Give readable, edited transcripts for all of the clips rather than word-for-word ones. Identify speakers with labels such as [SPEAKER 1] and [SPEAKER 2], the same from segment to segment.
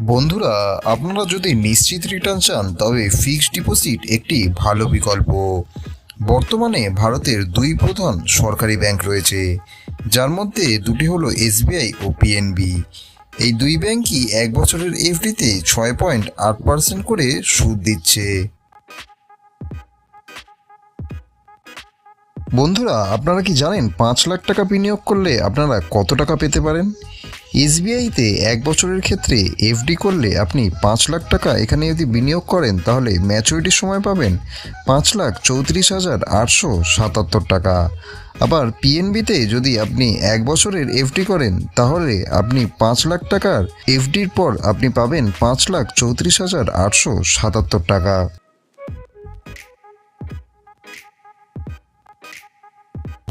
[SPEAKER 1] বন্ধুরা, আপনারা যদি নিশ্চিত রিটার্ন চান তবে ফিক্সড ডিপোজিট একটি ভালো বিকল্প। বর্তমানে ভারতের দুই প্রধান সরকারি ব্যাংক রয়েছে, যার মধ্যে দুটি হলো এসবিআই ও পিএনবি। এই দুই ব্যাংকই 1 বছরের এফডিতে 6.8% করে সুদ দিচ্ছে। বন্ধুরা, আপনারা কি জানেন 5 লাখ টাকা বিনিয়োগ করলে আপনারা কত টাকা পেতে পারেন? এসবিআইতে 1 বছরের ক্ষেত্রে এফডি করলে আপনি 5 লাখ টাকা এখানে যদি বিনিয়োগ করেন তাহলে ম্যাচুরিটির সময় পাবেন 5,34,877 টাকা। আবার পিএনবিতে যদি আপনি 1 বছরের এফডি করেন তাহলে আপনি 5 লাখ টাকার এফডির পর আপনি পাবেন 5,34,877 টাকা।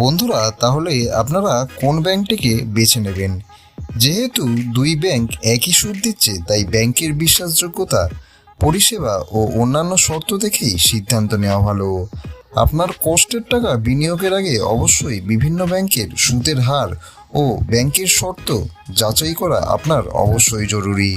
[SPEAKER 1] বন্ধুরা, তাহলে আপনারা কোন ব্যাংকটিকে বেছে নেবেন? যেহেতু দুই ব্যাংক একই সুদ দিচ্ছে, তাই ব্যাংকের বিশ্বাসযোগ্যতা, পরিষেবা ও অন্যান্য শর্ত দেখেই সিদ্ধান্ত নেওয়া ভালো। আপনার কষ্টের টাকা বিনিয়োগের আগে অবশ্যই বিভিন্ন ব্যাংকের সুদের হার ও ব্যাংকের শর্ত যাচাই করা আপনার অবশ্যই জরুরি।